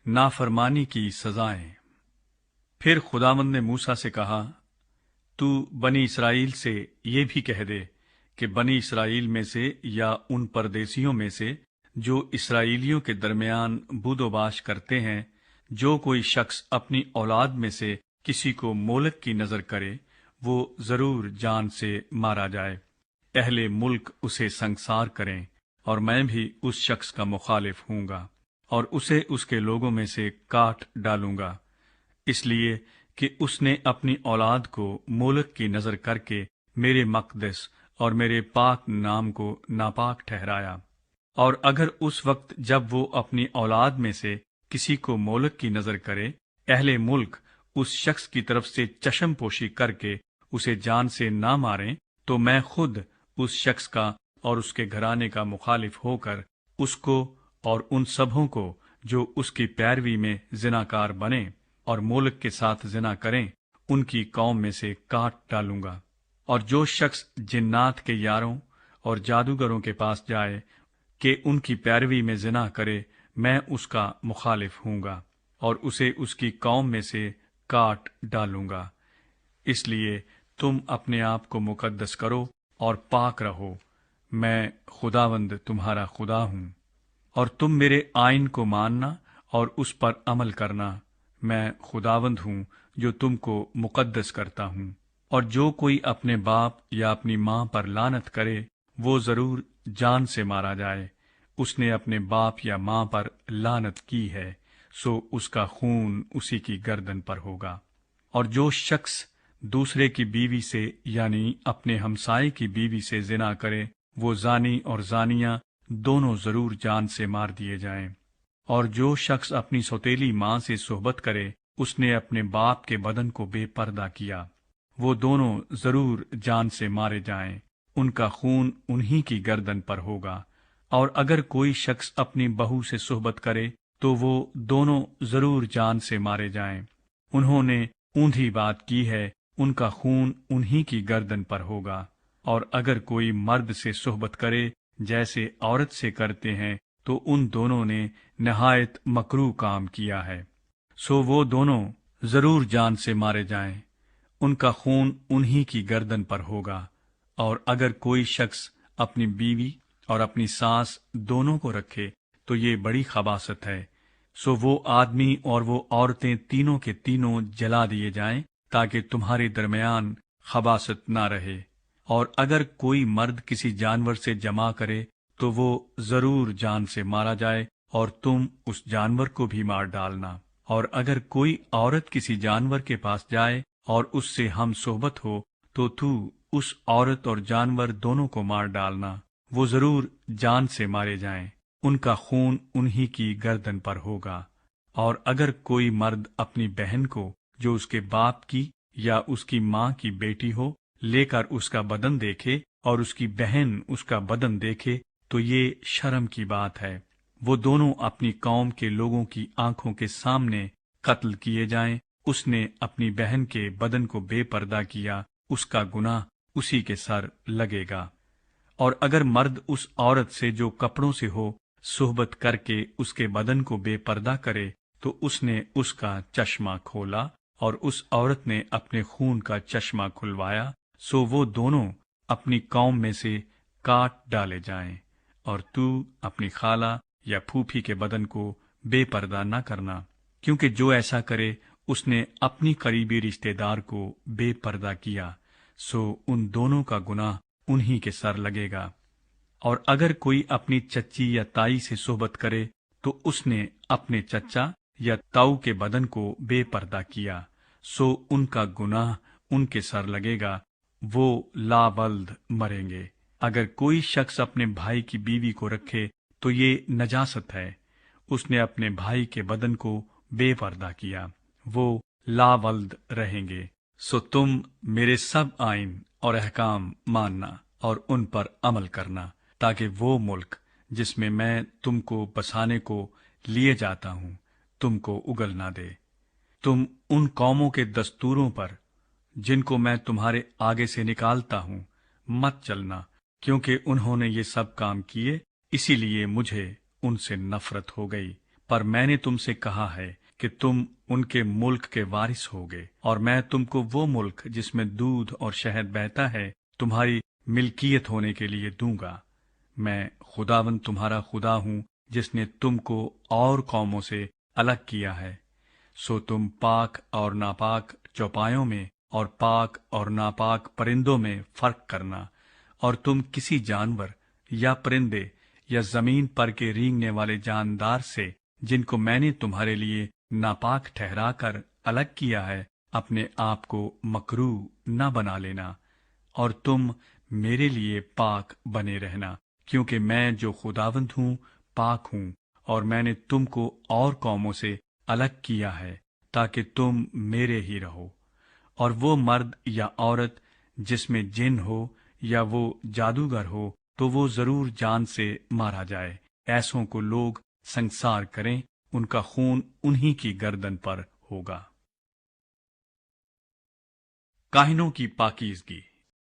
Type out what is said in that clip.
नाफरमानी की सजाएं। फिर खुदावंद ने मूसा से कहा, तू बनी इसराइल से ये भी कह दे कि बनी इसराइल में से या उन परदेशियों में से जो इसराइलियों के दरमियान बूदोबाश करते हैं, जो कोई शख्स अपनी औलाद में से किसी को मोलक की नजर करे, वो जरूर जान से मारा जाए। अहले मुल्क उसे संसार करें, और मैं भी उस शख्स का मुखालिफ हूँगा और उसे उसके लोगों में से काट डालूंगा, इसलिए कि उसने अपनी औलाद को मोलक की नजर करके मेरे मकदस और मेरे पाक नाम को नापाक ठहराया। और अगर उस वक्त जब वो अपनी औलाद में से किसी को मोलक की नजर करे, अहले मुल्क उस शख्स की तरफ से चश्म पोशी करके उसे जान से ना मारें, तो मैं खुद उस शख्स का और उसके घराने का मुखालिफ होकर उसको और उन सबों को जो उसकी पैरवी में जिनाकार बने और मोलक के साथ जिना करें, उनकी कौम में से काट डालूंगा। और जो शख्स जिन्नात के यारों और जादूगरों के पास जाए कि उनकी पैरवी में जिना करे, मैं उसका मुखालिफ हूँगा और उसे उसकी कौम में से काट डालूंगा। इसलिए तुम अपने आप को मुकद्दस करो और पाक रहो, मैं खुदावंद तुम्हारा खुदा हूँ। और तुम मेरे आइन को मानना और उस पर अमल करना, मैं खुदावंद हूँ जो तुमको मुकद्दस करता हूँ। और जो कोई अपने बाप या अपनी माँ पर लानत करे, वो जरूर जान से मारा जाए। उसने अपने बाप या माँ पर लानत की है, सो उसका खून उसी की गर्दन पर होगा। और जो शख्स दूसरे की बीवी से यानी अपने हमसाये की बीवी से जिना करे, वो जानी और जानिया दोनों जरूर जान से मार दिए जाएं। और जो शख्स अपनी सौतेली माँ से सोहबत करे, उसने अपने बाप के बदन को बेपर्दा किया, वो दोनों जरूर जान से मारे जाएं। उनका खून उन्हीं की गर्दन पर होगा। और अगर कोई शख्स अपनी बहू से सोहबत करे, तो वो दोनों जरूर जान से मारे जाएं। उन्होंने ऊंधी बात की है, उनका खून उन्हीं की गर्दन पर होगा। और अगर कोई मर्द से सोहबत करे जैसे औरत से करते हैं, तो उन दोनों ने नहायत मकरूह काम किया है, सो वो दोनों जरूर जान से मारे जाएं। उनका खून उन्हीं की गर्दन पर होगा। और अगर कोई शख्स अपनी बीवी और अपनी सास दोनों को रखे, तो ये बड़ी खबासत है, सो वो आदमी और वो औरतें तीनों के तीनों जला दिए जाएं, ताकि तुम्हारे दरमियान खबासत ना रहे। और अगर कोई मर्द किसी जानवर से जमा करे, तो वो जरूर जान से मारा जाए, और तुम उस जानवर को भी मार डालना। और अगर कोई औरत किसी जानवर के पास जाए और उससे हम सोहबत हो, तो तू उस औरत और जानवर दोनों को मार डालना। वो जरूर जान से मारे जाएं, उनका खून उन्हीं की गर्दन पर होगा। और अगर कोई मर्द अपनी बहन को, जो उसके बाप की या उसकी माँ की बेटी हो, लेकर उसका बदन देखे और उसकी बहन उसका बदन देखे, तो ये शर्म की बात है। वो दोनों अपनी कौम के लोगों की आंखों के सामने कत्ल किए जाएं। उसने अपनी बहन के बदन को बेपर्दा किया, उसका गुनाह उसी के सर लगेगा। और अगर मर्द उस औरत से जो कपड़ों से हो सोहबत करके उसके बदन को बेपर्दा करे, तो उसने उसका चश्मा खोला और उस औरत ने अपने खून का चश्मा खुलवाया, सो वो दोनों अपनी कौम में से काट डाले जाएं। और तू अपनी खाला या फूफी के बदन को बेपर्दा न करना, क्योंकि जो ऐसा करे उसने अपनी करीबी रिश्तेदार को बेपर्दा किया, सो उन दोनों का गुनाह उन्हीं के सर लगेगा। और अगर कोई अपनी चच्ची या ताई से सोहबत करे, तो उसने अपने चच्चा या ताऊ के बदन को बेपर्दा किया, सो उनका गुनाह उनके सर लगेगा, वो लाबल्द मरेंगे। अगर कोई शख्स अपने भाई की बीवी को रखे, तो ये नजासत है, उसने अपने भाई के बदन को बेपर्दा किया, वो लावल्द रहेंगे। सो तुम मेरे सब आइन और अहकाम मानना और उन पर अमल करना, ताकि वो मुल्क जिसमें मैं तुमको बसाने को लिए जाता हूँ, तुमको उगल ना दे। तुम उन कौमों के दस्तूरों पर, जिनको मैं तुम्हारे आगे से निकालता हूँ, मत चलना, क्योंकि उन्होंने ये सब काम किए, इसीलिए मुझे उनसे नफरत हो गई। पर मैंने तुमसे कहा है कि तुम उनके मुल्क के वारिस होगे, और मैं तुमको वो मुल्क जिसमें दूध और शहद बहता है तुम्हारी मिल्कियत होने के लिए दूंगा। मैं खुदावंद तुम्हारा खुदा हूँ, जिसने तुमको और कौमों से अलग किया है। सो तुम पाक और नापाक चौपायों में और पाक और नापाक परिंदों में फर्क करना, और तुम किसी जानवर या परिंदे या जमीन पर के रेंगने वाले जानदार से, जिनको मैंने तुम्हारे लिए नापाक ठहराकर अलग किया है, अपने आप को मकरूह न बना लेना। और तुम मेरे लिए पाक बने रहना, क्योंकि मैं जो खुदावंद हूँ पाक हूँ, और मैंने तुमको और कौमों से अलग किया है ताकि तुम मेरे ही रहो। और वो मर्द या औरत जिसमें जिन हो या वो जादूगर हो, तो वो जरूर जान से मारा जाए। ऐसों को लोग संसार करें, उनका खून उन्हीं की गर्दन पर होगा। काहिनों की पाकीज़गी।